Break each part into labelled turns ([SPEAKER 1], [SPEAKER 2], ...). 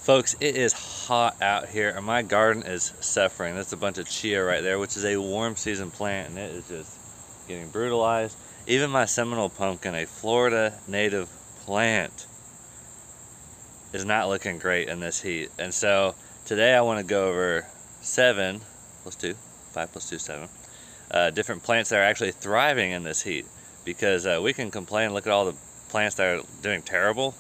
[SPEAKER 1] Folks, it is hot out here and my garden is suffering. That's a bunch of chia right there, which is a warm season plant, and it is just getting brutalized. Even my Seminole pumpkin, a Florida native plant, is not looking great in this heat. And so today I want to go over 5 plus 2, 7, different plants that are actually thriving in this heat. Because we can complain, look at all the plants that are doing terrible,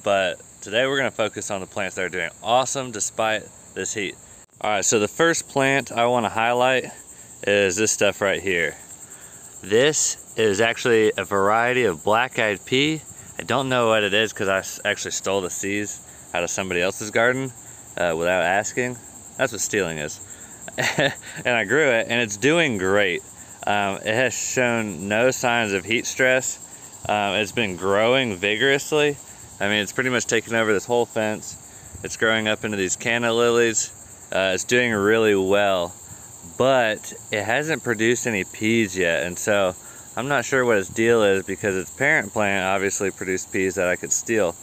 [SPEAKER 1] but today we're going to focus on the plants that are doing awesome despite this heat. Alright, so the first plant I want to highlight is this stuff right here. This is actually a variety of black-eyed pea. I don't know what it is because I actually stole the seeds out of somebody else's garden without asking. That's what stealing is. And I grew it and it's doing great. It has shown no signs of heat stress. It's been growing vigorously. I mean, it's pretty much taken over this whole fence. It's growing up into these canna lilies. It's doing really well, but it hasn't produced any peas yet. And so I'm not sure what its deal is because its parent plant obviously produced peas that I could steal.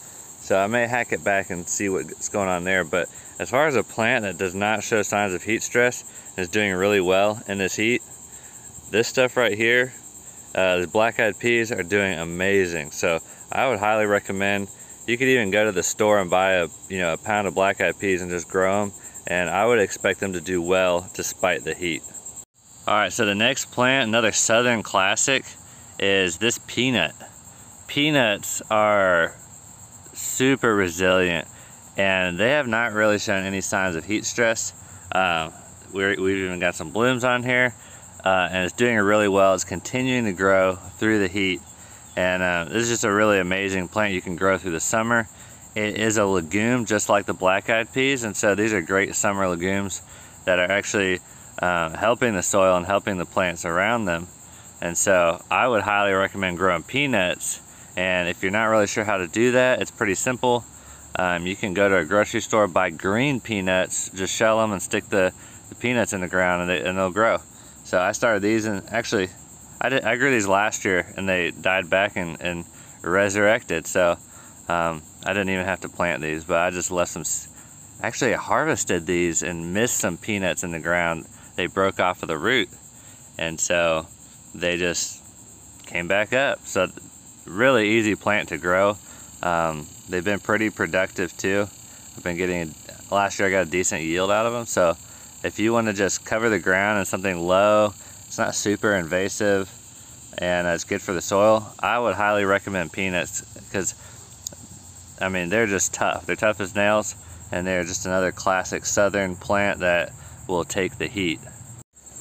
[SPEAKER 1] So I may hack it back and see what's going on there. But as far as a plant that does not show signs of heat stress and is doing really well in this heat, this stuff right here, the black-eyed peas are doing amazing. So I would highly recommend. You could even go to the store and buy a pound of black-eyed peas and just grow them, and I would expect them to do well despite the heat. Alright, so the next plant, another southern classic, is this peanut. Peanuts are super resilient and they have not really shown any signs of heat stress. We've even got some blooms on here, and it's doing really well. It's continuing to grow through the heat. And this is just a really amazing plant you can grow through the summer. It is a legume just like the black-eyed peas, and so these are great summer legumes that are actually helping the soil and helping the plants around them. And so I would highly recommend growing peanuts. And if you're not really sure how to do that, it's pretty simple. You can go to a grocery store, buy green peanuts, just shell them and stick the peanuts in the ground and they'll grow. So I started these, and actually I grew these last year and they died back and resurrected. So I didn't even have to plant these, but I just left some. Actually, I harvested these and missed some peanuts in the ground. They broke off of the root, and so they just came back up. So really easy plant to grow. They've been pretty productive too. I've been getting, last year I got a decent yield out of them. So if you want to just cover the ground in something low, it's not super invasive, and it's good for the soil, I would highly recommend peanuts because, I mean, they're just tough. They're tough as nails, and they're just another classic southern plant that will take the heat.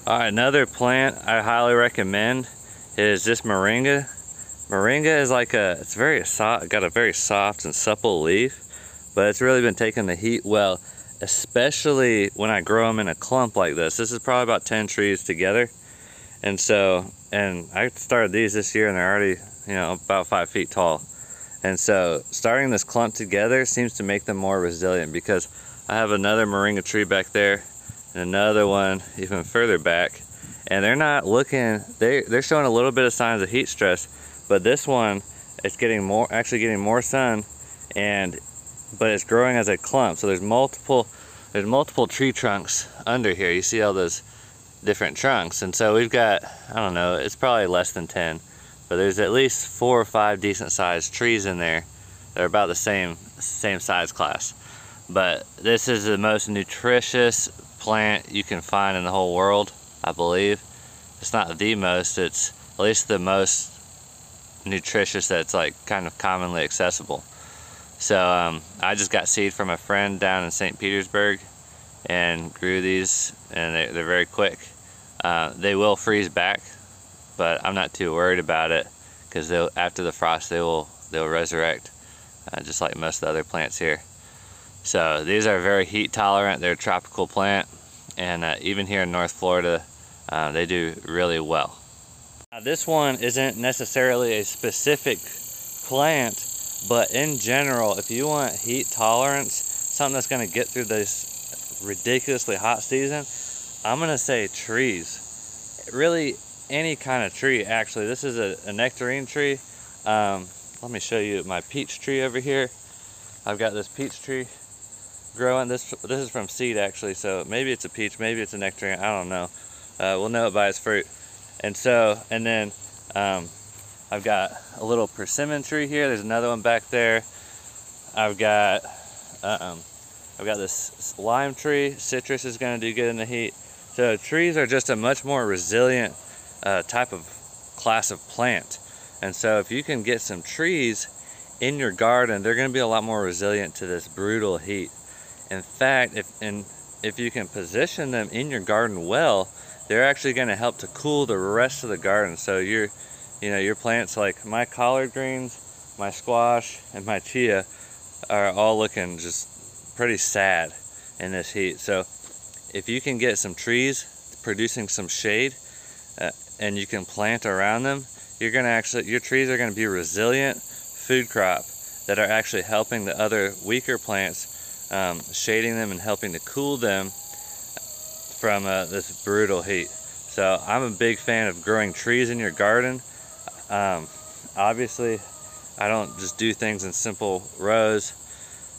[SPEAKER 1] Alright, another plant I highly recommend is this Moringa. Moringa is like it's very soft, got a very soft and supple leaf, but it's really been taking the heat well, especially when I grow them in a clump like this. This is probably about 10 trees together. And so, and I started these this year and they're already, about 5 feet tall. And so starting this clump together seems to make them more resilient, because I have another Moringa tree back there and another one even further back. And they're not looking, they're showing a little bit of signs of heat stress, but this one is getting more sun, but it's growing as a clump. So there's multiple tree trunks under here. You see all those different trunks, and so we've got, I don't know, it's probably less than 10, but there's at least 4 or 5 decent sized trees in there that are about the same size class. But this is the most nutritious plant you can find in the whole world, I believe. It's not the most, it's at least the most nutritious that's like kind of commonly accessible. So I just got seed from a friend down in St. Petersburg and grew these, and they're very quick. They will freeze back, but I'm not too worried about it because after the frost they'll resurrect, just like most of the other plants here. So these are very heat tolerant. They're a tropical plant, and even here in North Florida they do really well. Now, this one isn't necessarily a specific plant, but in general, if you want heat tolerance, something that's going to get through this ridiculously hot season, I'm gonna say trees. Really any kind of tree, actually. This is a nectarine tree. Let me show you my peach tree over here. I've got this peach tree growing. This is from seed actually, so maybe it's a peach, maybe it's a nectarine, I don't know. We'll know it by its fruit. And then I've got a little persimmon tree here. There's another one back there. I've got this lime tree. Citrus is going to do good in the heat. So trees are just a much more resilient type of class of plant. And so if you can get some trees in your garden, they're going to be a lot more resilient to this brutal heat. In fact, if you can position them in your garden well, they're actually going to help to cool the rest of the garden. So your plants like my collard greens, my squash, and my chia are all looking just pretty sad in this heat. So if you can get some trees producing some shade and you can plant around them, your trees are going to be resilient food crop that are actually helping the other weaker plants, shading them and helping to cool them from this brutal heat. So I'm a big fan of growing trees in your garden. Obviously, I don't just do things in simple rows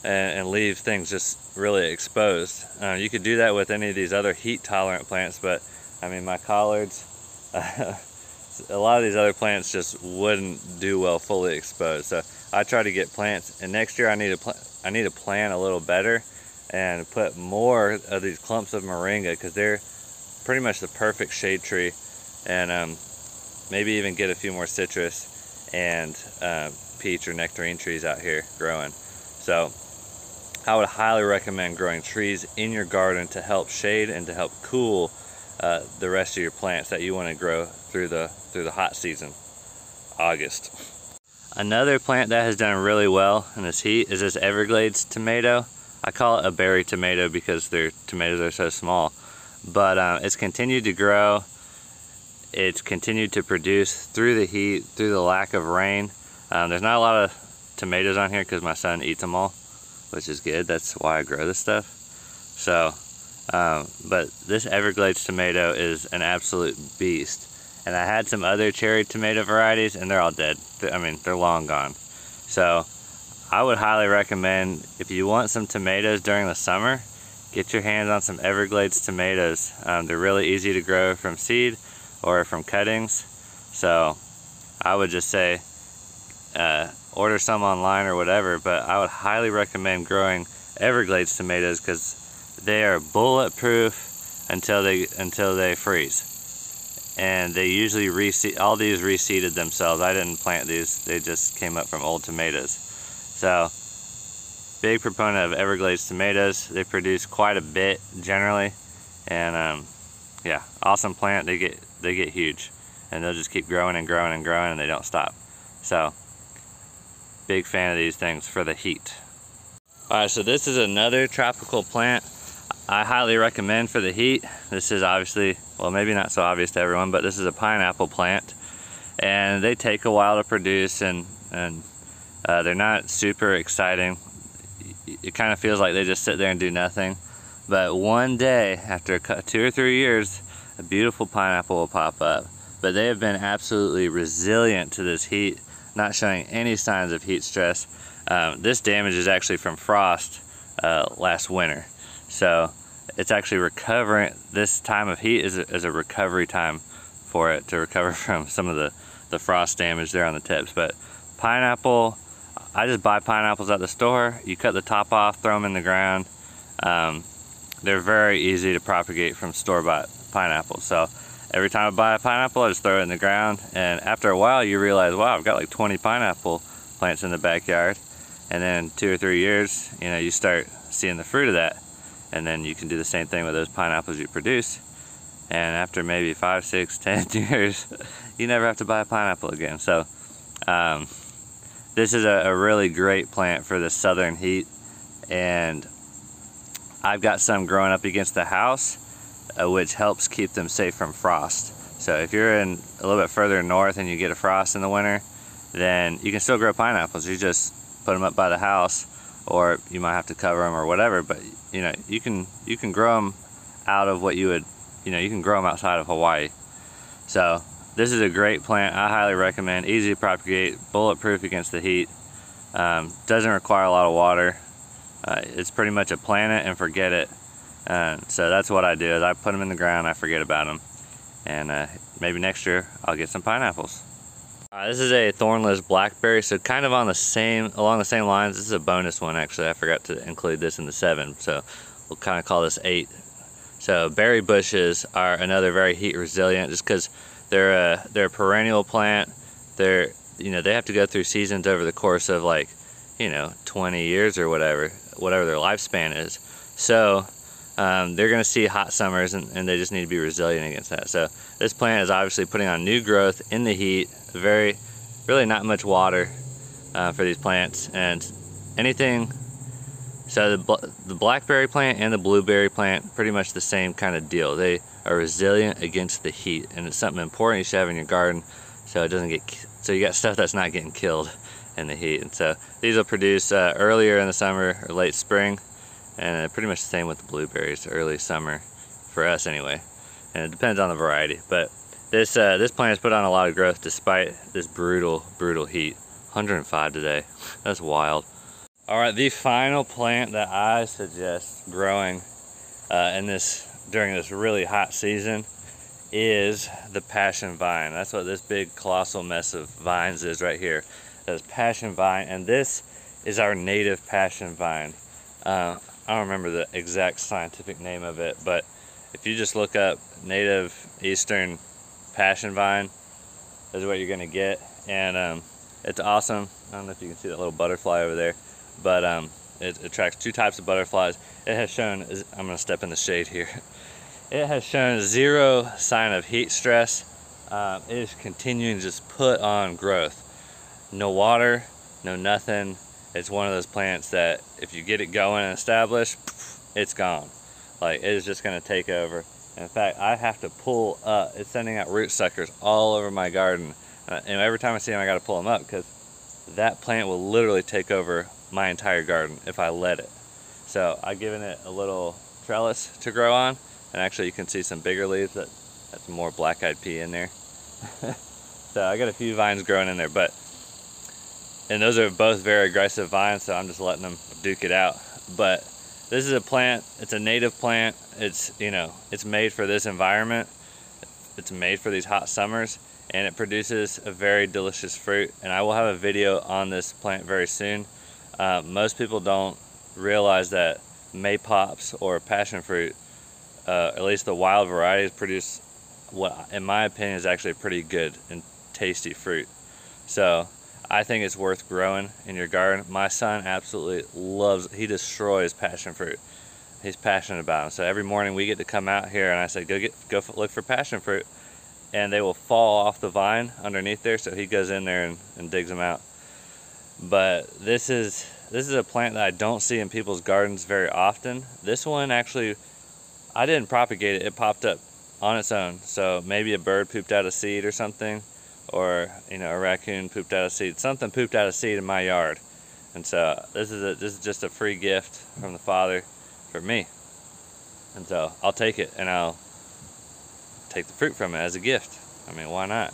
[SPEAKER 1] and leave things just really exposed. You could do that with any of these other heat tolerant plants, but I mean my collards, a lot of these other plants just wouldn't do well fully exposed. So I try to get plants, and next year I need to plan a little better and put more of these clumps of moringa, because they're pretty much the perfect shade tree, and maybe even get a few more citrus and peach or nectarine trees out here growing. So I would highly recommend growing trees in your garden to help shade and to help cool the rest of your plants that you want to grow through the hot season, August. Another plant that has done really well in this heat is this Everglades tomato. I call it a berry tomato because their tomatoes are so small, but it's continued to grow. It's continued to produce through the heat, through the lack of rain. There's not a lot of tomatoes on here because my son eats them all, which is good. That's why I grow this stuff. So, but this Everglades tomato is an absolute beast. And I had some other cherry tomato varieties and they're all dead. I mean, they're long gone. So I would highly recommend, if you want some tomatoes during the summer, get your hands on some Everglades tomatoes. They're really easy to grow from seed or from cuttings. So I would just say order some online or whatever, but I would highly recommend growing Everglades tomatoes because they are bulletproof until they freeze. And they usually reseed, all these reseeded themselves. I didn't plant these, they just came up from old tomatoes. So, big proponent of Everglades tomatoes. They produce quite a bit generally, and yeah, awesome plant. They get huge, and they'll just keep growing and growing and growing, and they don't stop. So, big fan of these things for the heat. Alright, so this is another tropical plant I highly recommend for the heat. This is obviously, well, maybe not so obvious to everyone, but this is a pineapple plant, and they take a while to produce, and they're not super exciting. It kind of feels like they just sit there and do nothing, but one day after 2 or 3 years, a beautiful pineapple will pop up. But they have been absolutely resilient to this heat, not showing any signs of heat stress. This damage is actually from frost last winter. So it's actually recovering. This time of heat is a recovery time for it to recover from some of the frost damage there on the tips. But pineapple, I just buy pineapples at the store. You cut the top off, throw them in the ground. They're very easy to propagate from store-bought pineapples. So every time I buy a pineapple, I just throw it in the ground. And after a while, you realize, wow, I've got like 20 pineapple plants in the backyard. And then 2 or 3 years, you start seeing the fruit of that. And then you can do the same thing with those pineapples you produce. And after maybe 5, 6, 10 years, you never have to buy a pineapple again. So this is a really great plant for the southern heat. And I've got some growing up against the house, which helps keep them safe from frost. So if you're in a little bit further north and you get a frost in the winter, then you can still grow pineapples. You just put them up by the house, or you might have to cover them or whatever, but you can grow them out of what you would, you can grow them outside of Hawaii. So this is a great plant. I highly recommend. Easy to propagate, bulletproof against the heat, doesn't require a lot of water, It's pretty much a plant it and forget it. So that's what I do, is I put them in the ground, I forget about them. And maybe next year I'll get some pineapples. This is a thornless blackberry, so kind of along the same lines. This is a bonus one actually. I forgot to include this in the 7, so we'll kind of call this 8. So berry bushes are another very heat resilient, just because they're a perennial plant. They have to go through seasons over the course of 20 years or whatever their lifespan is. So they're going to see hot summers, and they just need to be resilient against that. So this plant is obviously putting on new growth in the heat. Really not much water for these plants, and anything. So the blackberry plant and the blueberry plant, pretty much the same kind of deal. They are resilient against the heat, and it's something important you should have in your garden, so it doesn't so you got stuff that's not getting killed in the heat. And so these will produce earlier in the summer or late spring, and pretty much the same with the blueberries, early summer for us anyway. And it depends on the variety, but this plant has put on a lot of growth despite this brutal heat. 105 today. That's wild. All right, the final plant that I suggest growing during this really hot season is the passion vine. That's what this big colossal mess of vines is right here. That's passion vine, and this is our native passion vine. I don't remember the exact scientific name of it, but if you just look up native eastern passion vine, is what you're gonna get. And it's awesome. I don't know if you can see that little butterfly over there, but it attracts 2 types of butterflies. It has shown, I'm gonna step in the shade here. It has shown 0 sign of heat stress. It is continuing to just put on growth. No water, no nothing. It's one of those plants that if you get it going and established, it's gone. It is just gonna take over. In fact, I have to pull up. It's sending out root suckers all over my garden. And every time I see them, I gotta pull them up, because that plant will literally take over my entire garden if I let it. So I've given it a little trellis to grow on, and actually you can see some bigger leaves. That's more black-eyed pea in there. So I got a few vines growing in there, and those are both very aggressive vines, so I'm just letting them duke it out. But this is a plant, it's a native plant. It's made for this environment. It's made for these hot summers, and it produces a very delicious fruit. And I will have a video on this plant very soon. Most people don't realize that maypops or passion fruit, at least the wild varieties, produce what, in my opinion, is actually a pretty good and tasty fruit. So I think it's worth growing in your garden. My son absolutely he destroys passion fruit. He's passionate about them. So every morning we get to come out here, and I say, go look for passion fruit, and they will fall off the vine underneath there. So he goes in there and digs them out. But this is a plant that I don't see in people's gardens very often. This one actually, I didn't propagate it. It popped up on its own. So maybe a bird pooped out a seed or something, or a raccoon pooped out a seed. Something pooped out a seed in my yard, and so this is just a free gift from the Father for me. And so I'll take it, and I'll take the fruit from it as a gift. I mean, why not?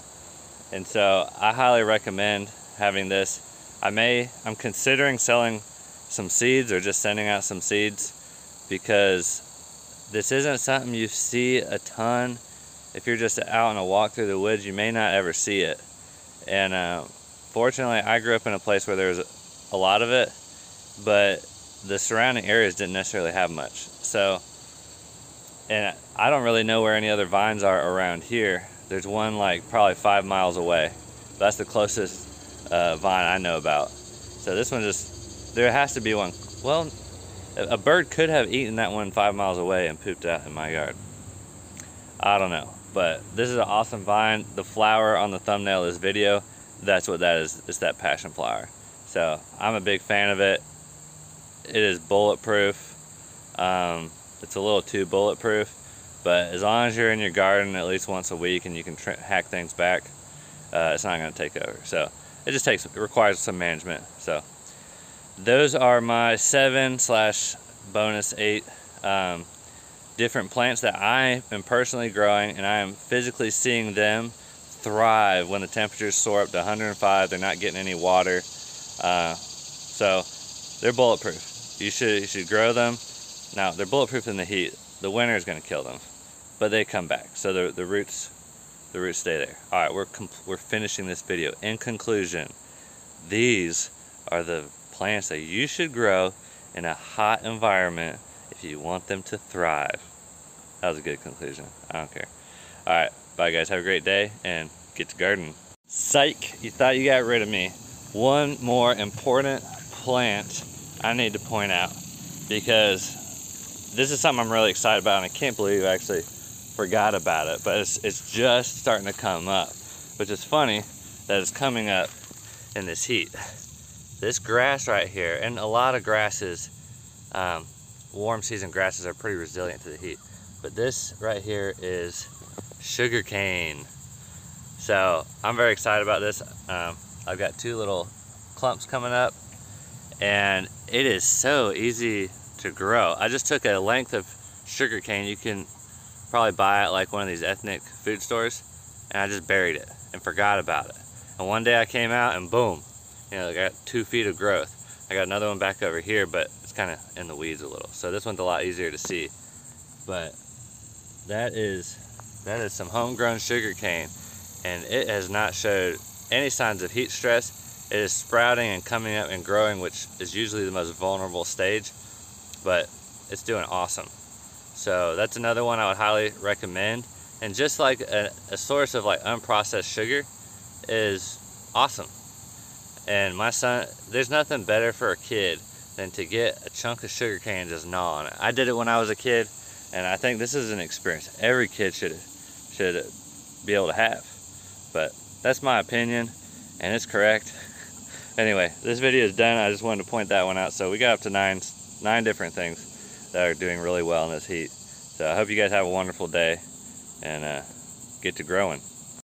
[SPEAKER 1] And so I highly recommend having this. I'm considering selling some seeds, or just sending out some seeds, because this isn't something you see a ton. If you're just out on a walk through the woods, you may not ever see it. And fortunately, I grew up in a place where there was a lot of it, but the surrounding areas didn't necessarily have much. So, and I don't really know where any other vines are around here. There's one probably 5 miles away. That's the closest vine I know about. So this one there has to be one. Well, a bird could have eaten that one 5 miles away and pooped out in my yard. I don't know, but this is an awesome vine. The flower on the thumbnail of this video, that's what that is. It's that passion flower. So I'm a big fan of it. It is bulletproof. It's a little too bulletproof, but as long as you're in your garden at least once a week and you can hack things back, it's not going to take over. So it requires some management. So those are my 7/bonus 8 different plants that I am personally growing, and I am physically seeing them thrive when the temperatures soar up to 105. They're not getting any water, so they're bulletproof. You should grow them. Now they're bulletproof in the heat. The winter is going to kill them, but they come back. So the roots stay there. All right, we're finishing this video. In conclusion, these are the plants that you should grow in a hot environment if you want them to thrive. That was a good conclusion. I don't care. All right, bye guys. Have a great day and get to gardening. Psych! You thought you got rid of me. One more important plant I need to point out, because this is something I'm really excited about, and I can't believe I actually forgot about it, but it's just starting to come up, which is funny that it's coming up in this heat. This grass right here, and a lot of grasses, warm season grasses are pretty resilient to the heat, but this right here is sugar cane. So I'm very excited about this. I've got 2 little clumps coming up, and it is so easy to grow. I just took a length of sugar cane you can probably buy at like one of these ethnic food stores, and I just buried it and forgot about it. And one day I came out and boom, I got 2 feet of growth. I got another one back over here, but it's kind of in the weeds a little. So this one's a lot easier to see. But that is some homegrown sugar cane, and it has not showed any signs of heat stress. It is sprouting and coming up and growing, which is usually the most vulnerable stage, but it's doing awesome. So that's another one I would highly recommend. And just like a source of like unprocessed sugar is awesome. And my son, there's nothing better for a kid than to get a chunk of sugar cane and just gnaw on it. I did it when I was a kid, and I think this is an experience every kid should be able to have. But that's my opinion, and it's correct. Anyway, this video is done. I just wanted to point that one out. So we got up to nine different things that are doing really well in this heat. So I hope you guys have a wonderful day and get to growing.